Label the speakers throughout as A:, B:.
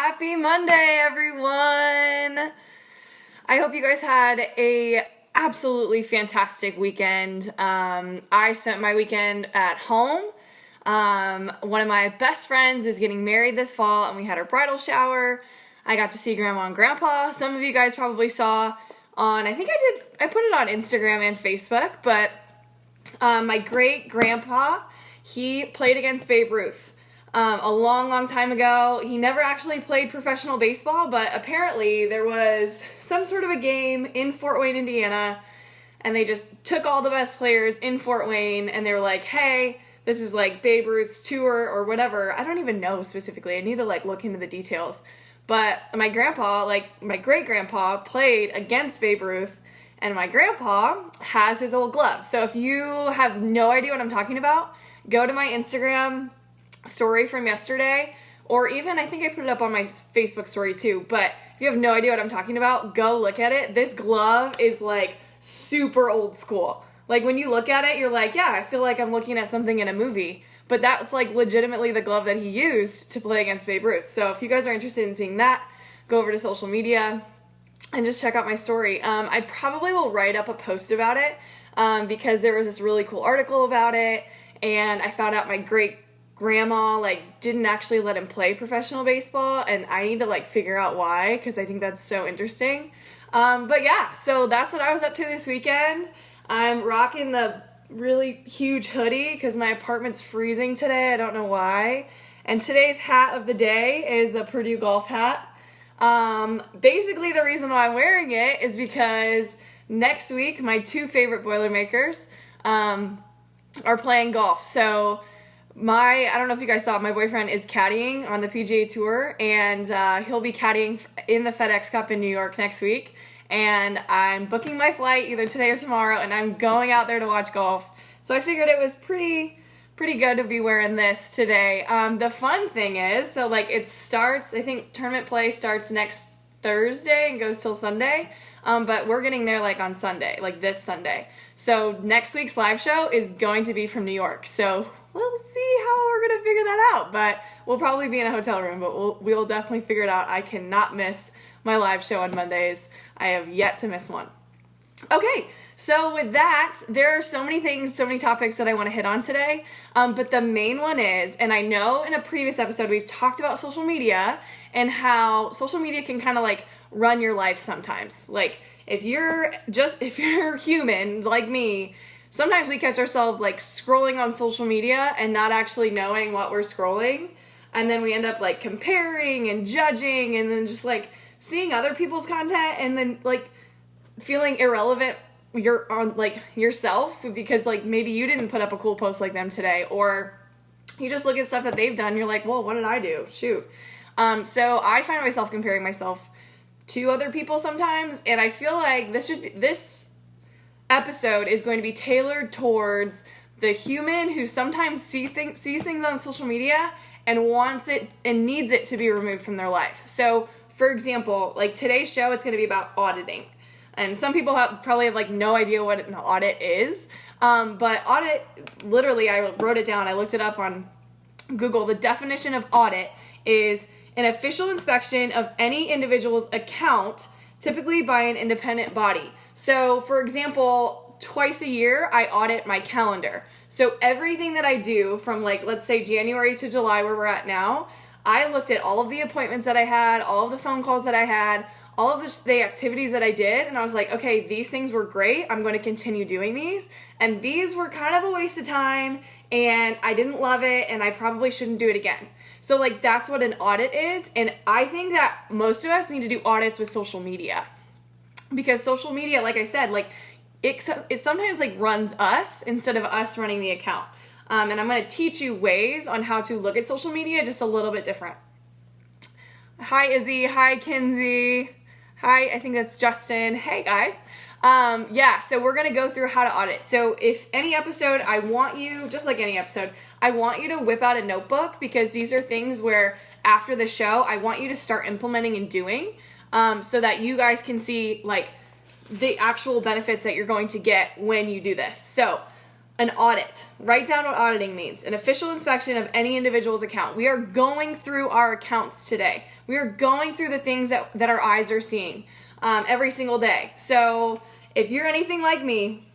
A: Happy Monday, everyone! I hope you guys had a absolutely fantastic weekend. I spent my weekend at home. One of my best friends is getting married this fall, and we had our bridal shower. I got to see Grandma and Grandpa. Some of you guys probably saw I put it on Instagram and Facebook, but my great-grandpa, he played against Babe Ruth. A long time ago. He never actually played professional baseball, but apparently there was some sort of a game in Fort Wayne, Indiana, and they just took all the best players in Fort Wayne, and they were like, hey, this is like Babe Ruth's tour or whatever. I don't even know specifically. I need to look into the details. But my grandpa, my great-grandpa, played against Babe Ruth, and my grandpa has his old glove. So if you have no idea what I'm talking about, go to my Instagram story from yesterday, or even I think I put it up on my Facebook story too, but if you have no idea what I'm talking about, go look at it. This glove is super old school. When you look at it, you're like, yeah, I feel like I'm looking at something in a movie, but that's legitimately the glove that he used to play against Babe Ruth. So if you guys are interested in seeing that, go over to social media and just check out my story. I probably will write up a post about it because there was this really cool article about it, and I found out my great-grandma didn't actually let him play professional baseball, and I need to figure out why, because I think that's so interesting. But yeah, so that's what I was up to this weekend. I'm rocking the really huge hoodie because my apartment's freezing today. I don't know why. And today's hat of the day is the Purdue golf hat. Basically the reason why I'm wearing it is because next week my two favorite Boilermakers are playing golf. So I don't know if you guys saw it, my boyfriend is caddying on the PGA Tour, and he'll be caddying in the FedEx Cup in New York next week, and I'm booking my flight either today or tomorrow, and I'm going out there to watch golf, so I figured it was pretty good to be wearing this today. The fun thing is, it starts, I think tournament play starts next Thursday and goes till Sunday, but we're getting there on Sunday, this Sunday. So next week's live show is going to be from New York. So we'll see how we're going to figure that out, but we'll probably be in a hotel room, but we'll definitely figure it out. I cannot miss my live show on Mondays. I have yet to miss one. Okay, so with that, there are so many things, so many topics that I want to hit on today, but the main one is, and I know in a previous episode we've talked about social media and how social media can kind of run your life sometimes. If you're human like me, sometimes we catch ourselves scrolling on social media and not actually knowing what we're scrolling, and then we end up comparing and judging, and then just seeing other people's content, and then feeling irrelevant yourself because maybe you didn't put up a cool post like them today, or you just look at stuff that they've done and you're like, well, what did I do? Shoot. So I find myself comparing myself to other people sometimes, and I feel like this episode is going to be tailored towards the human who sometimes sees things on social media and wants it and needs it to be removed from their life. So, for example, today's show, it's going to be about auditing. And some people probably have no idea what an audit is. But audit, literally, I wrote it down. I looked it up on Google. The definition of audit is an official inspection of any individual's account, typically by an independent body. So, for example, twice a year, I audit my calendar. So everything that I do from let's say January to July, where we're at now, I looked at all of the appointments that I had, all of the phone calls that I had, all of the activities that I did, and I was like, okay, these things were great. I'm going to continue doing these. And these were kind of a waste of time, and I didn't love it, and I probably shouldn't do it again. So that's what an audit is, and I think that most of us need to do audits with social media. Because social media, like I said, it sometimes runs us instead of us running the account. And I'm going to teach you ways on how to look at social media just a little bit different. Hi, Izzy. Hi, Kinsey. Hi, I think that's Justin. Hey, guys. So we're going to go through how to audit. So if any episode, I want you, just like any episode, I want you to whip out a notebook, because these are things where after the show, I want you to start implementing and doing, so that you guys can see the actual benefits that you're going to get when you do this. So An audit. Write down what auditing means. An official inspection of any individual's account. We are going through our accounts today. We are going through the things that our eyes are seeing every single day. So if you're anything like me,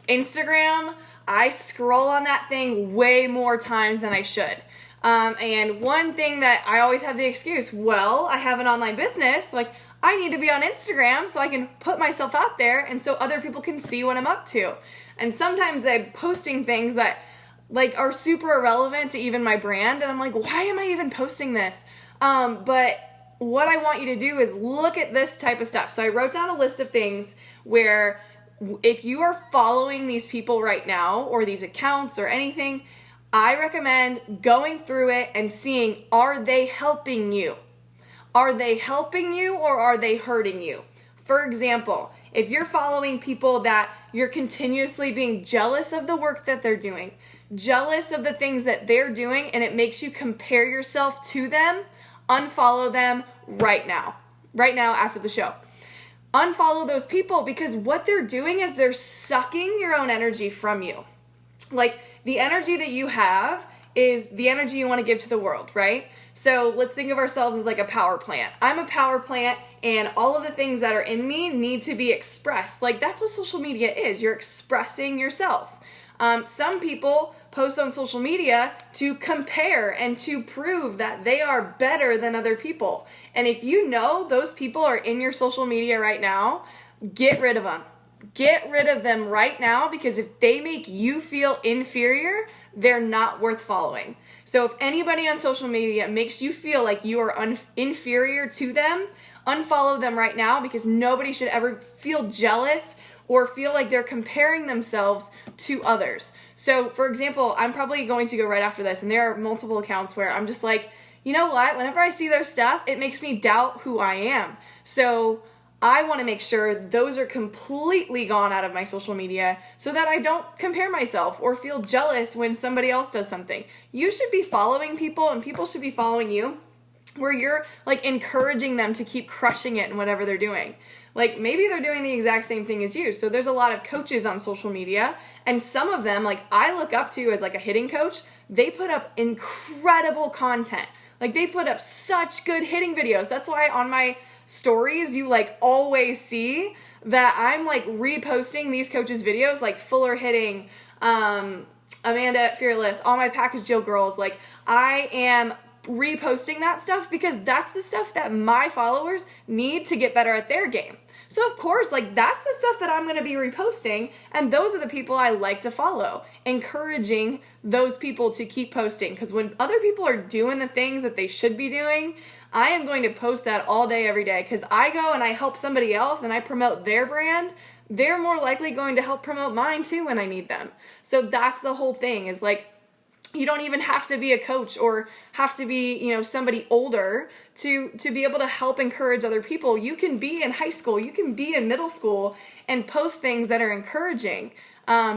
A: Instagram, I scroll on that thing way more times than I should. And one thing that I always have the excuse, well, I have an online business, like I need to be on Instagram so I can put myself out there and so other people can see what I'm up to. And sometimes I'm posting things that like are super irrelevant to even my brand. And I'm like, why am I even posting this? But what I want you to do is look at this type of stuff. So I wrote down a list of things where if you are following these people right now or these accounts or anything, I recommend going through it and seeing, are they helping you? Are they helping you or are they hurting you? For example, if you're following people that you're continuously being jealous of the work that they're doing, jealous of the things that they're doing, and it makes you compare yourself to them, unfollow them right now after the show. Unfollow those people because what they're doing is they're sucking your own energy from you. Like the energy that you have is the energy you want to give to the world, right? So let's think of ourselves as like a power plant. I'm a power plant and all of the things that are in me need to be expressed. Like that's what social media is. You're expressing yourself. Some people post on social media to compare and to prove that they are better than other people. And if you know those people are in your social media right now, get rid of them. Get rid of them right now because if they make you feel inferior, they're not worth following. So if anybody on social media makes you feel like you are inferior to them, unfollow them right now because nobody should ever feel jealous or feel like they're comparing themselves to others. So for example, I'm probably going to go right after this and there are multiple accounts where I'm just like, you know what? Whenever I see their stuff, it makes me doubt who I am. So I want to make sure those are completely gone out of my social media so that I don't compare myself or feel jealous when somebody else does something. You should be following people and people should be following you where you're like encouraging them to keep crushing it in whatever they're doing. Like maybe they're doing the exact same thing as you. So there's a lot of coaches on social media and some of them like I look up to as like a hitting coach. They put up incredible content. Like they put up such good hitting videos. That's why on my stories you like always see that I'm like reposting these coaches' videos like Fuller Hitting, Amanda at Fearless, all my package deal girls. Like I am reposting that stuff because that's the stuff that my followers need to get better at their game. So of course, like that's the stuff that I'm going to be reposting and those are the people I like to follow, encouraging those people to keep posting because when other people are doing the things that they should be doing, I am going to post that all day, every day because I go and I help somebody else and I promote their brand. They're more likely going to help promote mine too when I need them. So that's the whole thing is like, you don't even have to be a coach or have to be, you know, somebody older to be able to help encourage other people. You can be in high school, you can be in middle school and post things that are encouraging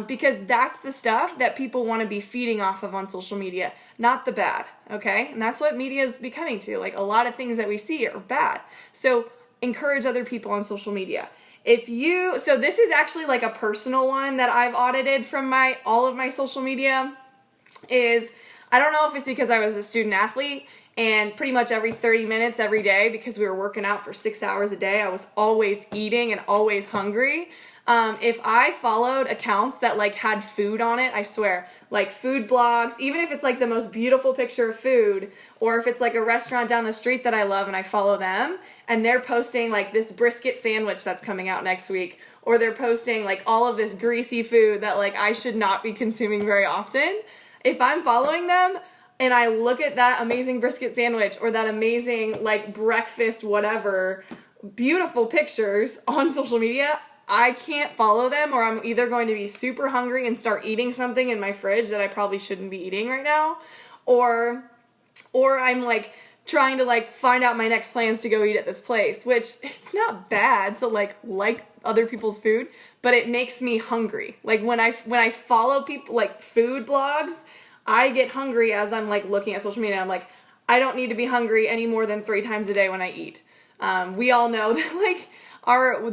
A: because that's the stuff that people want to be feeding off of on social media, not the bad, okay? And that's what media is becoming to. Like a lot of things that we see are bad. So encourage other people on social media. So this is actually like a personal one that I've audited from all of my social media is, I don't know if it's because I was a student athlete and pretty much every 30 minutes every day because we were working out for 6 hours a day, I was always eating and always hungry. If I followed accounts that like had food on it, I swear, like food blogs, even if it's like the most beautiful picture of food, or if it's like a restaurant down the street that I love and I follow them and they're posting like this brisket sandwich that's coming out next week, or they're posting like all of this greasy food that like I should not be consuming very often. If I'm following them and I look at that amazing brisket sandwich or that amazing like breakfast whatever, beautiful pictures on social media, I can't follow them or I'm either going to be super hungry and start eating something in my fridge that I probably shouldn't be eating right now, or I'm like trying to like find out my next plans to go eat at this place, which it's not bad to like other people's food, but it makes me hungry. Like when I follow people like food blogs, I get hungry as I'm like looking at social media. I'm like, I don't need to be hungry any more than 3 times a day when I eat. We all know that like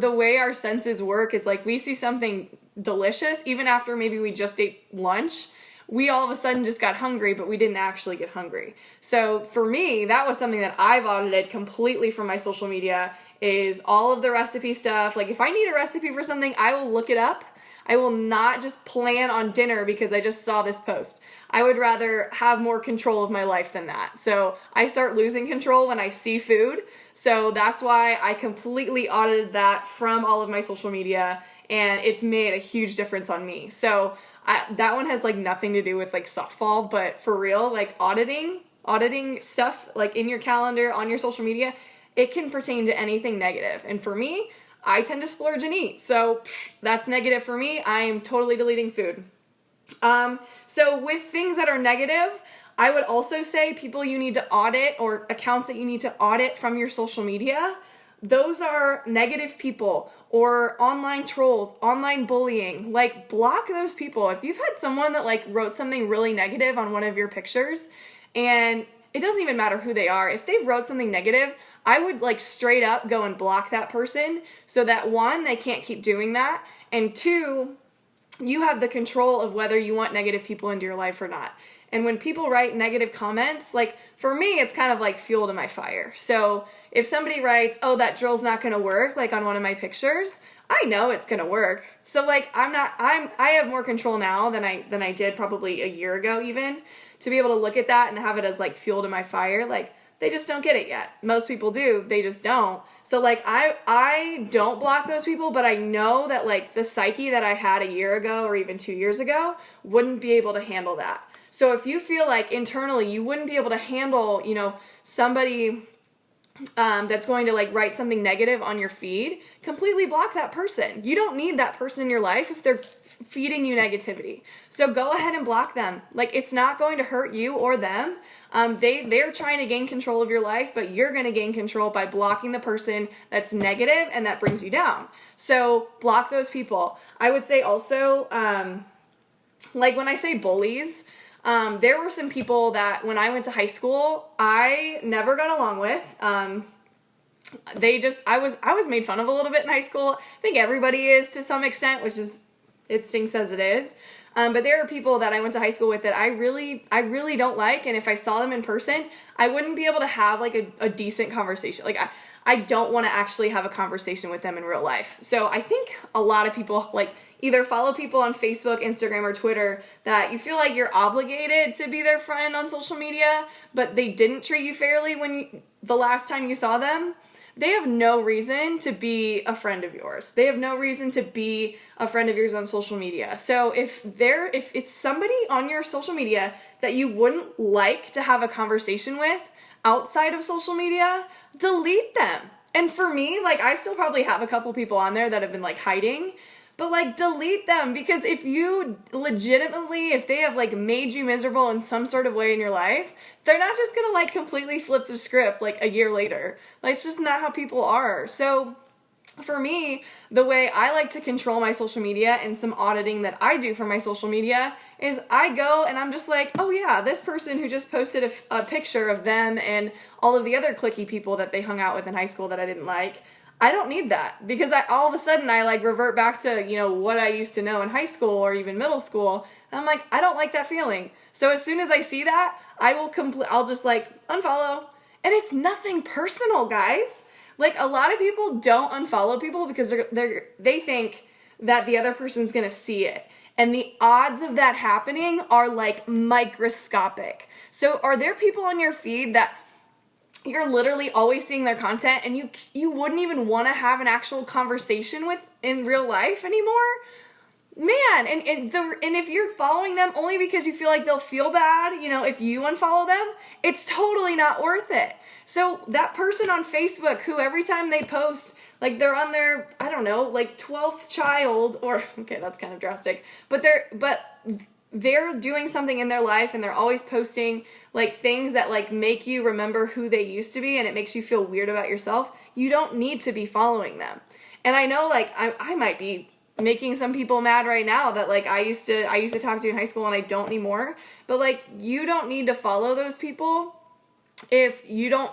A: the way our senses work is like we see something delicious, even after maybe we just ate lunch, we all of a sudden just got hungry, but we didn't actually get hungry. So for me, that was something that I've audited completely from my social media, is all of the recipe stuff. Like if I need a recipe for something, I will look it up. I will not just plan on dinner because I just saw this post. I would rather have more control of my life than that. So I start losing control when I see food. So that's why I completely audited that from all of my social media, and it's made a huge difference on me. So that one has like nothing to do with like softball, but for real, like auditing stuff like in your calendar, on your social media, it can pertain to anything negative. And for me, I tend to splurge and eat. So that's negative for me. I am totally deleting food. So with things that are negative, I would also say people you need to audit, or accounts that you need to audit from your social media. Those are negative people or online trolls, online bullying. Like block those people. If you've had someone that like wrote something really negative on one of your pictures, and it doesn't even matter who they are, if they wrote something negative, I would like straight up go and block that person, so that one, they can't keep doing that, and two, you have the control of whether you want negative people into your life or not. And when people write negative comments, like for me, it's kind of like fuel to my fire. So if somebody writes, oh, that drill's not going to work, like on one of my pictures, I know it's going to work. So like I have more control now than I did probably a year ago even, to be able to look at that and have it as like fuel to my fire. Like they just don't get it yet. Most people do, they just don't. So like I don't block those people, but I know that like the psyche that I had a year ago or even 2 years ago wouldn't be able to handle that. So if you feel like internally you wouldn't be able to handle, somebody that's going to like write something negative on your feed, completely block that person. You don't need that person in your life if they're feeding you negativity. So go ahead and block them. Like it's not going to hurt you or them. They're trying to gain control of your life, but you're going to gain control by blocking the person that's negative and that brings you down. So block those people. I would say also, like when I say bullies, there were some people that when I went to high school, I never got along with. I was made fun of a little bit in high school. I think everybody is to some extent, which is, it stinks as it is. But there are people that I went to high school with that I really don't like. And if I saw them in person, I wouldn't be able to have like a decent conversation. Like I don't want to actually have a conversation with them in real life. So I think a lot of people like either follow people on Facebook, Instagram, or Twitter that you feel like you're obligated to be their friend on social media, but they didn't treat you fairly the last time you saw them. They have no reason to be a friend of yours. They have no reason to be a friend of yours on social media. So if it's somebody on your social media that you wouldn't like to have a conversation with outside of social media, delete them. And for me, like I still probably have a couple people on there that have been like hiding, but like delete them, because if they have like made you miserable in some sort of way in your life, they're not just gonna like completely flip the script like a year later. Like it's just not how people are. So for me, the way I like to control my social media and some auditing that I do for my social media is I go and I'm just like, oh yeah, this person who just posted a picture of them and all of the other cliquey people that they hung out with in high school that I didn't like, I don't need that, because all of a sudden I like revert back to, what I used to know in high school or even middle school. And I'm like, I don't like that feeling. So as soon as I see that, I'll just like unfollow. And it's nothing personal, guys. Like a lot of people don't unfollow people because they think that the other person's going to see it. And the odds of that happening are like microscopic. So are there people on your feed that you're literally always seeing their content and you wouldn't even want to have an actual conversation with in real life anymore? Man, and if you're following them only because you feel like they'll feel bad, if you unfollow them, it's totally not worth it. So that person on Facebook who every time they post, like they're on their, I don't know, like 12th child, or, okay, that's kind of drastic, but they're doing something in their life and they're always posting like things that like make you remember who they used to be and it makes you feel weird about yourself. You don't need to be following them. And I know like I might be making some people mad right now that like I used to talk to in high school and I don't anymore, but like you don't need to follow those people if you don't,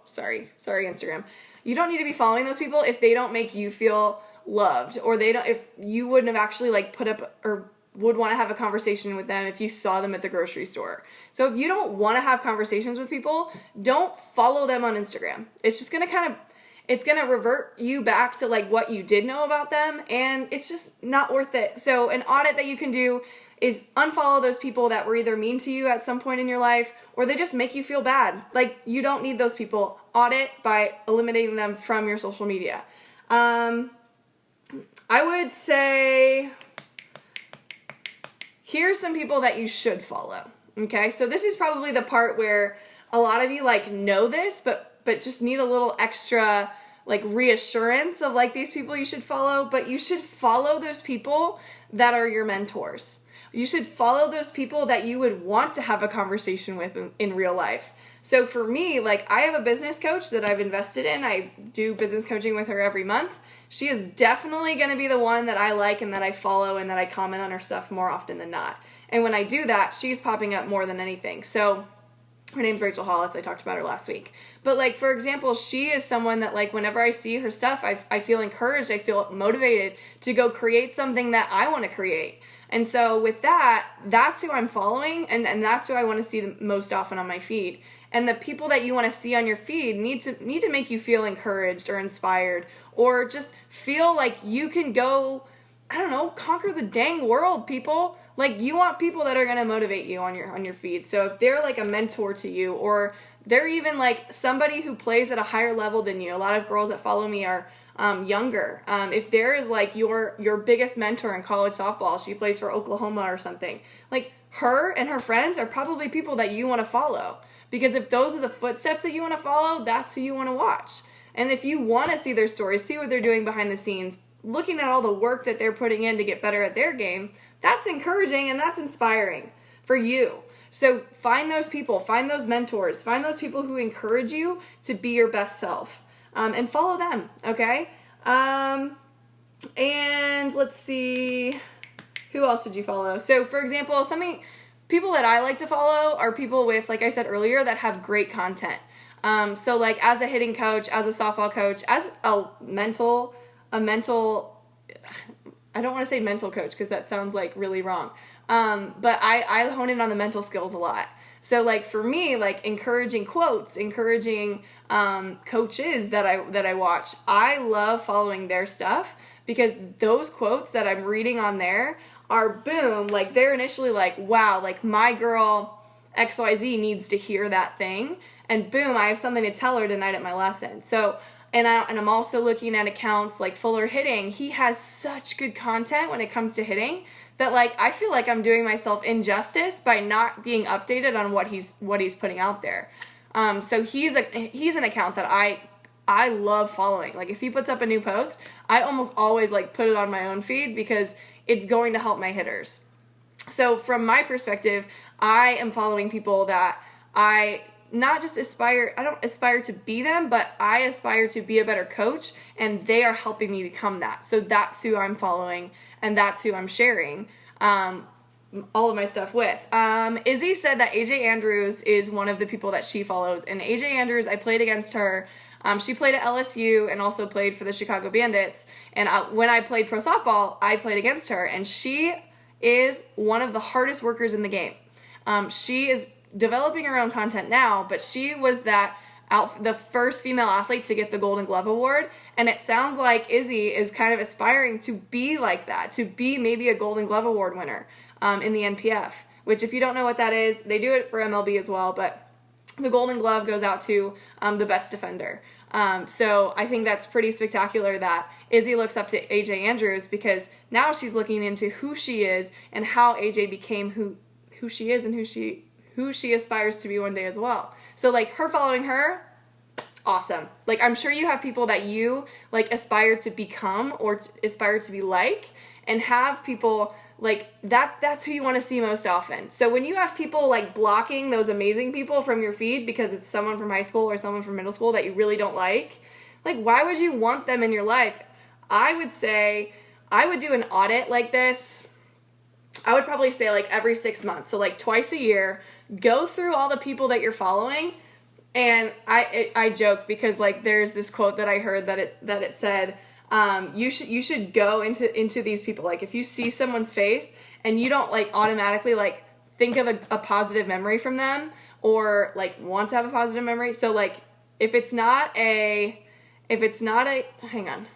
A: sorry Instagram. You don't need to be following those people if they don't make you feel loved, or if you wouldn't have actually like put up or would want to have a conversation with them if you saw them at the grocery store. So if you don't want to have conversations with people, don't follow them on Instagram. It's just going to it's going to revert you back to like what you did know about them, and it's just not worth it. So an audit that you can do is unfollow those people that were either mean to you at some point in your life, or they just make you feel bad. Like, you don't need those people. Audit by eliminating them from your social media. I would say, here's some people that you should follow. Okay, so this is probably the part where a lot of you like know this, but just need a little extra like reassurance of like these people you should follow. But you should follow those people that are your mentors. You should follow those people that you would want to have a conversation with in real life. So for me, like, I have a business coach that I've invested in. I do business coaching with her every month. She is definitely going to be the one that I like and that I follow and that I comment on her stuff more often than not. And when I do that, she's popping up more than anything. So her name's Rachel Hollis. I talked about her last week. But like, for example, she is someone that like whenever I see her stuff, I feel encouraged. I feel motivated to go create something that I want to create. And so with that, that's who I'm following, and that's who I want to see the most often on my feed. And the people that you want to see on your feed need to make you feel encouraged or inspired, or just feel like you can go, I don't know, conquer the dang world, people. Like, you want people that are going to motivate you on your feed. So if they're like a mentor to you, or they're even like somebody who plays at a higher level than you. A lot of girls that follow me are younger. If there is like your biggest mentor in college softball, she plays for Oklahoma or something, like her and her friends are probably people that you want to follow, because if those are the footsteps that you want to follow, that's who you want to watch. And if you want to see their stories, see what they're doing behind the scenes, looking at all the work that they're putting in to get better at their game, that's encouraging and that's inspiring for you. So find those people, find those mentors, find those people who encourage you to be your best self. And follow them, okay? And let's see, who else did you follow? So, for example, people that I like to follow are people with, like I said earlier, that have great content. So, like, as a hitting coach, as a softball coach, as a mental, I don't want to say mental coach because that sounds like really wrong. But I hone in on the mental skills a lot. So like for me, like encouraging quotes, encouraging coaches that I watch, I love following their stuff, because those quotes that I'm reading on there are boom, like they're initially like, wow, like my girl XYZ needs to hear that thing, and boom, I have something to tell her tonight at my lesson. So and I'm also looking at accounts like Fuller Hitting. He has such good content when it comes to hitting that like I feel like I'm doing myself injustice by not being updated on what he's putting out there. So he's an account that I love following. Like if he puts up a new post, I almost always like put it on my own feed because it's going to help my hitters. So from my perspective, I am following people that I don't aspire to be them, but I aspire to be a better coach, and they are helping me become that. So that's who I'm following, and that's who I'm sharing all of my stuff with. Izzy said that AJ Andrews is one of the people that she follows, and AJ Andrews, I played against her. She played at LSU and also played for the Chicago Bandits, and when I played pro softball, I played against her, and she is one of the hardest workers in the game. She is developing her own content now, but she was the first female athlete to get the Golden Glove Award, and it sounds like Izzy is kind of aspiring to be like that, to be maybe a Golden Glove Award winner in the NPF, which if you don't know what that is, they do it for MLB as well, but the Golden Glove goes out to the best defender. So I think that's pretty spectacular that Izzy looks up to AJ Andrews, because now she's looking into who she is and how AJ became who she is and who she aspires to be one day as well. So like her following her, awesome. Like I'm sure you have people that you like aspire to become or aspire to be like, and have people like that's who you want to see most often. So when you have people like blocking those amazing people from your feed because it's someone from high school or someone from middle school that you really don't like why would you want them in your life? I would say I would do an audit like this. I would probably say like every 6 months. So like twice a year, go through all the people that you're following. And I joke because like there's this quote that I heard that it said, you should go into these people. Like if you see someone's face and you don't like automatically like think of a positive memory from them or like want to have a positive memory. So like if it's not a hang on.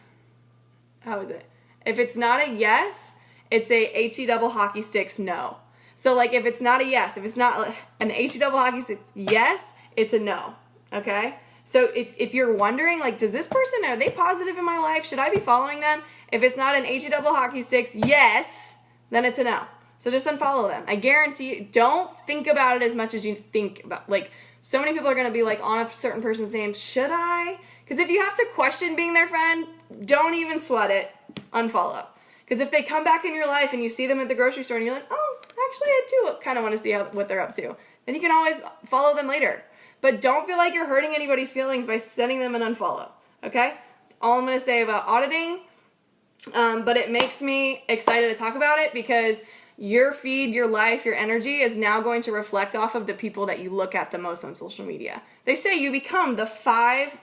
A: How is it? If it's not a yes, it's a HE double hockey sticks no. So like if it's not a yes, if it's not an HE double hockey sticks yes, it's a no. Okay? So if you're wondering, like, does this person, are they positive in my life? Should I be following them? If it's not an HE double hockey sticks yes, then it's a no. So just unfollow them. I guarantee you, don't think about it as much as you think about, like, so many people are going to be like on a certain person's name. Should I? Because if you have to question being their friend, don't even sweat it. Unfollow. Because if they come back in your life and you see them at the grocery store and you're like, oh, actually I do kind of want to see what they're up to, then you can always follow them later. But don't feel like you're hurting anybody's feelings by sending them an unfollow. Okay? That's all I'm going to say about auditing. But it makes me excited to talk about it because your feed, your life, your energy is now going to reflect off of the people that you look at the most on social media. They say you become the five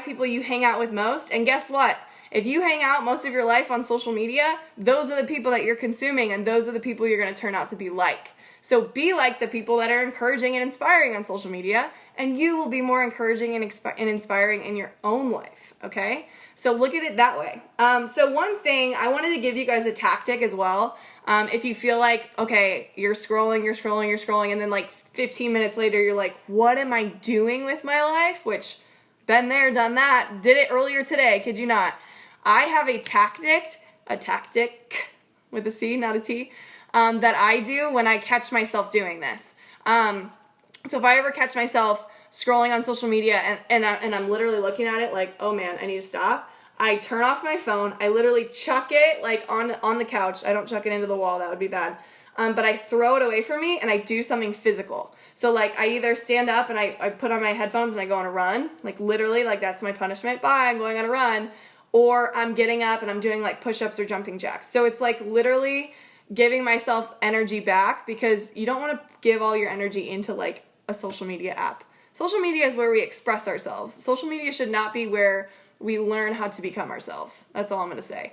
A: people you hang out with most, and guess what? If you hang out most of your life on social media, those are the people that you're consuming, and those are the people you're going to turn out to be like. So be like the people that are encouraging and inspiring on social media, and you will be more encouraging and inspiring in your own life, okay? So look at it that way. So one thing, I wanted to give you guys a tactic as well. If you feel like, okay, you're scrolling, and then like 15 minutes later, you're like, what am I doing with my life? Which, been there, done that, did it earlier today, kid you not. I have a tactic with a C, not a T, that I do when I catch myself doing this. So if I ever catch myself scrolling on social media and I'm literally looking at it like, oh man, I need to stop, I turn off my phone, I literally chuck it like on the couch. I don't chuck it into the wall, that would be bad. But I throw it away from me and I do something physical. So like I either stand up and I put on my headphones and I go on a run, like literally, like that's my punishment. Bye, I'm going on a run. Or I'm getting up and I'm doing like push-ups or jumping jacks. So it's like literally giving myself energy back because you don't want to give all your energy into like a social media app. Social media is where we express ourselves. Social media should not be where we learn how to become ourselves. That's all I'm going to say.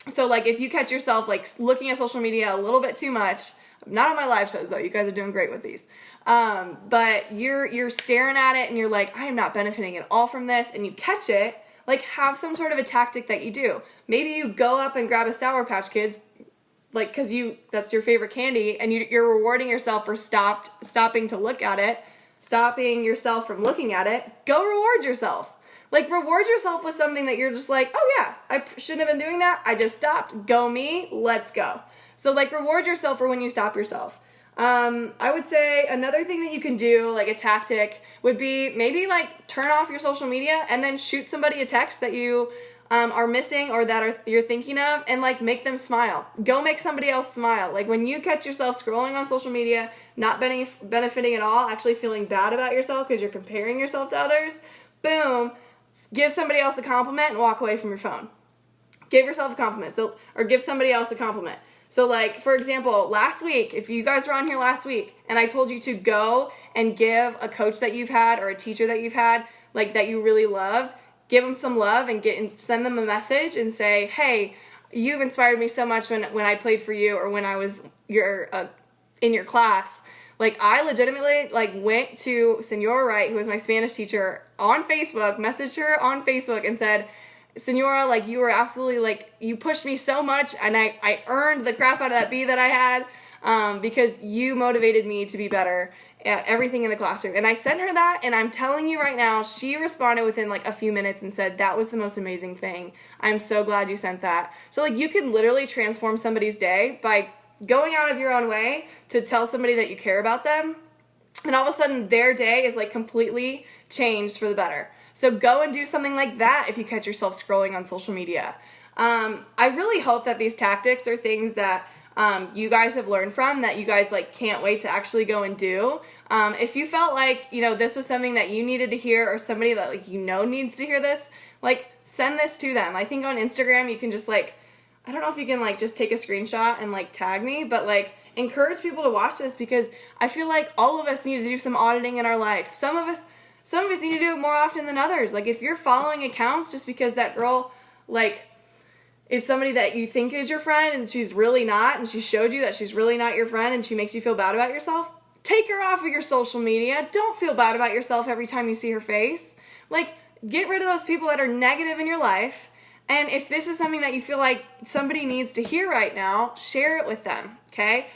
A: So like if you catch yourself like looking at social media a little bit too much, not on my live shows though, you guys are doing great with these. But you're staring at it and you're like, I am not benefiting at all from this, and you catch it, like have some sort of a tactic that you do. Maybe you go up and grab a Sour Patch Kids, like because that's your favorite candy, and you're rewarding yourself for stopping to look at it, stopping yourself from looking at it. Go reward yourself. Like, reward yourself with something that you're just like, oh yeah, I shouldn't have been doing that. I just stopped. Go me. Let's go. So, like, reward yourself for when you stop yourself. I would say another thing that you can do, like a tactic, would be maybe, like, turn off your social media and then shoot somebody a text that you are missing or that you're thinking of, and, like, make them smile. Go make somebody else smile. Like, when you catch yourself scrolling on social media, not benefiting at all, actually feeling bad about yourself because you're comparing yourself to others, boom, give somebody else a compliment and walk away from your phone. Give yourself a compliment. Or give somebody else a compliment. So, like, for example, last week, if you guys were on here last week and I told you to go and give a coach that you've had or a teacher that you've had, like, that you really loved, give them some love and send them a message and say, hey, you've inspired me so much when I played for you or when I was in your class. Like, I legitimately, like, went to Senora Wright, who was my Spanish teacher, on Facebook, messaged her on Facebook and said, Senora, like, you were absolutely, like, you pushed me so much, and I earned the crap out of that B that I had because you motivated me to be better at everything in the classroom. And I sent her that, and I'm telling you right now, she responded within, like, a few minutes and said, that was the most amazing thing. I'm so glad you sent that. So, like, you can literally transform somebody's day by going out of your own way to tell somebody that you care about them, and all of a sudden their day is like completely changed for the better. So go and do something like that if you catch yourself scrolling on social media. I really hope that these tactics are things that you guys have learned from, that you guys like can't wait to actually go and do. If you felt like, you know, this was something that you needed to hear, or somebody that like, you know, needs to hear this, like send this to them. I think on Instagram you can just like, I don't know if you can like just take a screenshot and like tag me, but like encourage people to watch this, because I feel like all of us need to do some auditing in our life. Some of us Some of us need to do it more often than others. Like, if you're following accounts just because that girl, like, is somebody that you think is your friend and she's really not, and she showed you that she's really not your friend and she makes you feel bad about yourself, take her off of your social media. Don't feel bad about yourself every time you see her face. Like, get rid of those people that are negative in your life. And if this is something that you feel like somebody needs to hear right now, share it with them, okay?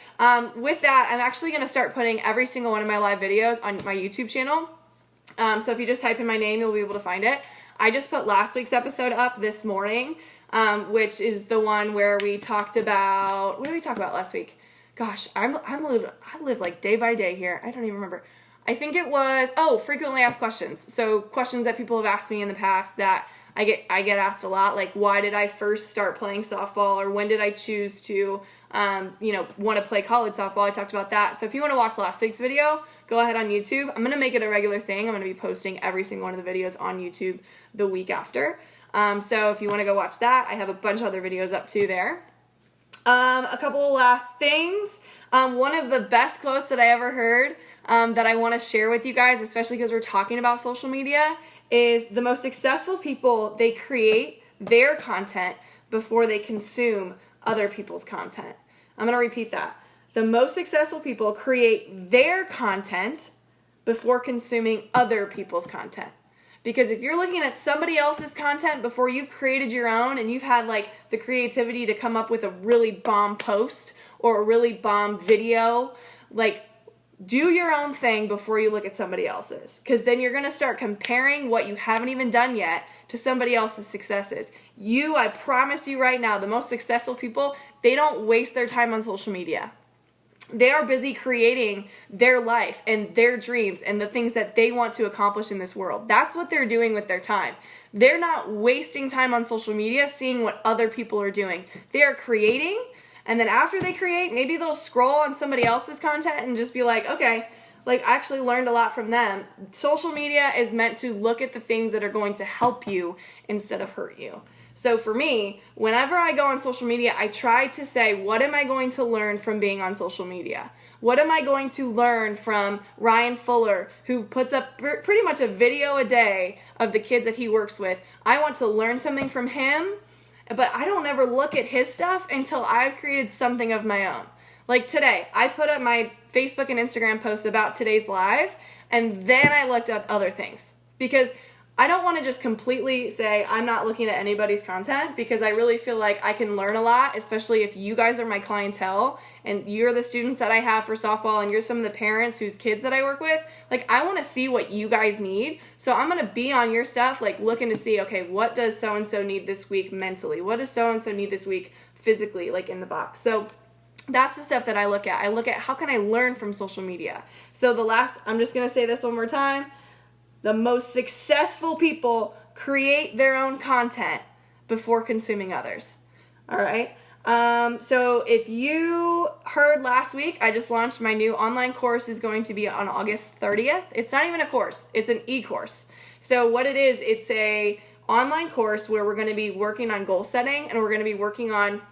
A: With that, I'm actually going to start putting every single one of my live videos on my YouTube channel. So if you just type in my name, you'll be able to find it. I just put last week's episode up this morning, which is the one where we talked about, what did we talk about last week? Gosh, I live like day by day here. I don't even remember. I think it was, frequently asked questions. So questions that people have asked me in the past that I get asked a lot, like, why did I first start playing softball, or when did I choose to, want to play college softball? I talked about that. So if you want to watch last week's video, go ahead on YouTube. I'm going to make it a regular thing. I'm going to be posting every single one of the videos on YouTube the week after. So if you want to go watch that, I have a bunch of other videos up too there. A couple of last things. One of the best quotes that I ever heard that I want to share with you guys, especially because we're talking about social media, is the most successful people, they create their content before they consume other people's content. I'm going to repeat that. The most successful people create their content before consuming other people's content. Because if you're looking at somebody else's content before you've created your own and you've had like the creativity to come up with a really bomb post or a really bomb video, like, do your own thing before you look at somebody else's. Because then you're going to start comparing what you haven't even done yet to somebody else's successes. I promise you right now, the most successful people, they don't waste their time on social media. They are busy creating their life and their dreams and the things that they want to accomplish in this world. That's what they're doing with their time. They're not wasting time on social media seeing what other people are doing. They are creating, and then after they create, maybe they'll scroll on somebody else's content and just be like, okay, like, I actually learned a lot from them. Social media is meant to look at the things that are going to help you instead of hurt you. So for me, whenever I go on social media, I try to say, what am I going to learn from being on social media? What am I going to learn from Ryan Fuller, who puts up pretty much a video a day of the kids that he works with? I want to learn something from him, but I don't ever look at his stuff until I've created something of my own. Like today, I put up my Facebook and Instagram posts about today's live, and then I looked at other things. Because I don't want to just completely say I'm not looking at anybody's content, because I really feel like I can learn a lot, especially if you guys are my clientele and you're the students that I have for softball and you're some of the parents whose kids that I work with. Like, I want to see what you guys need. So I'm going to be on your stuff, like looking to see, okay, what does so-and-so need this week mentally? What does so-and-so need this week physically, like in the box? So that's the stuff that I look at. I look at how can I learn from social media. So I'm just going to say this one more time. The most successful people create their own content before consuming others. All right. So if you heard last week, I just launched my new online course. Is going to be on August 30th. It's not even a course. It's an e-course. So what it is, it's a online course where we're going to be working on goal setting, and we're going to be working on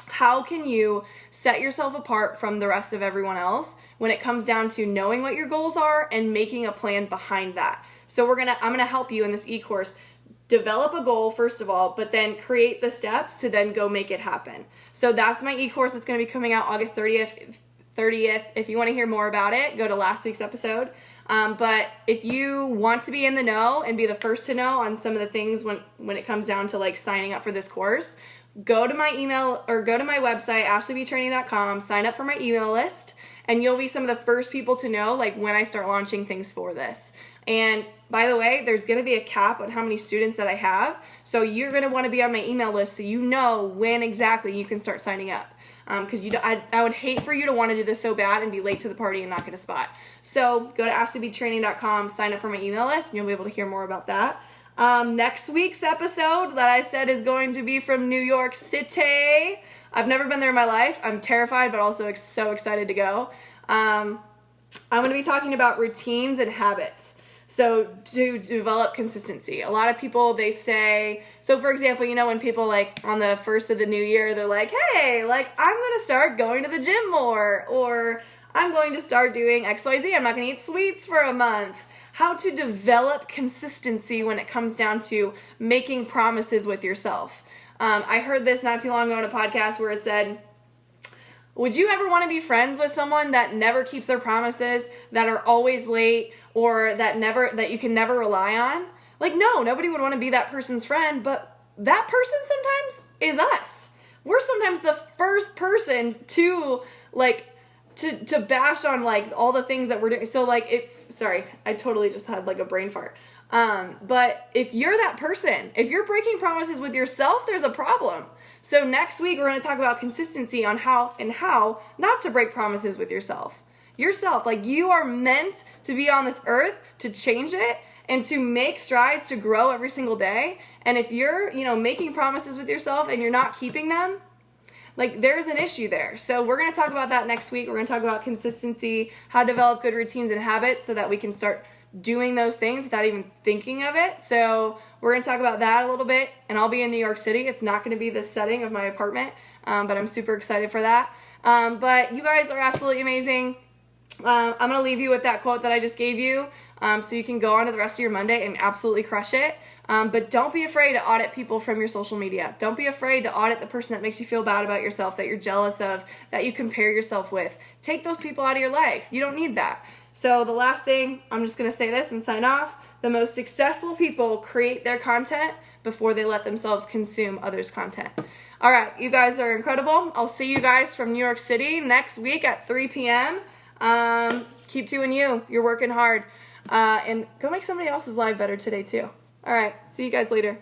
A: how can you set yourself apart from the rest of everyone else when it comes down to knowing what your goals are and making a plan behind that. So I'm going to help you in this e-course develop a goal first of all, but then create the steps to then go make it happen. So that's my e-course. It's going to be coming out August 30th. If you want to hear more about it, go to last week's episode. But if you want to be in the know and be the first to know on some of the things when it comes down to like signing up for this course, go to my email or go to my website, ashleybtraining.com, sign up for my email list, and you'll be some of the first people to know like when I start launching things for this. And by the way, there's going to be a cap on how many students that I have. So you're going to want to be on my email list so you know when exactly you can start signing up. Because I would hate for you to want to do this so bad and be late to the party and not get a spot. So go to ashleybtraining.com, sign up for my email list, and you'll be able to hear more about that. Next week's episode that I said is going to be from New York City. I've never been there in my life. I'm terrified, but also so excited to go. I'm going to be talking about routines and habits. So to develop consistency. A lot of people, they say, so for example, when people like on the first of the new year, they're like, hey, like I'm going to start going to the gym more, or I'm going to start doing XYZ. I'm not going to eat sweets for a month. how to develop consistency when it comes down to making promises with yourself. I heard this not too long ago in a podcast where it said, would you ever want to be friends with someone that never keeps their promises, that are always late, or that you can never rely on? Like, no, nobody would want to be that person's friend, but that person sometimes is us. We're sometimes the first person to to bash on like all the things that we're doing. So like sorry, I totally just had like a brain fart. But if you're that person, if you're breaking promises with yourself, there's a problem. So next week we're going to talk about consistency on how not to break promises with yourself. Yourself, like you are meant to be on this earth to change it and to make strides to grow every single day. And if you're, making promises with yourself and you're not keeping them, like there's an issue there. So we're going to talk about that next week. We're going to talk about consistency, how to develop good routines and habits so that we can start doing those things without even thinking of it. So we're going to talk about that a little bit, and I'll be in New York City. It's not going to be the setting of my apartment, but I'm super excited for that. But you guys are absolutely amazing. I'm going to leave you with that quote that I just gave you, so you can go on to the rest of your Monday and absolutely crush it. But don't be afraid to audit people from your social media. Don't be afraid to audit the person that makes you feel bad about yourself, that you're jealous of, that you compare yourself with. Take those people out of your life. You don't need that. So the last thing, I'm just going to say this and sign off. The most successful people create their content before they let themselves consume others' content. All right, you guys are incredible. I'll see you guys from New York City next week at 3 p.m. Keep doing you. You're working hard. And go make somebody else's life better today, too. All right, see you guys later.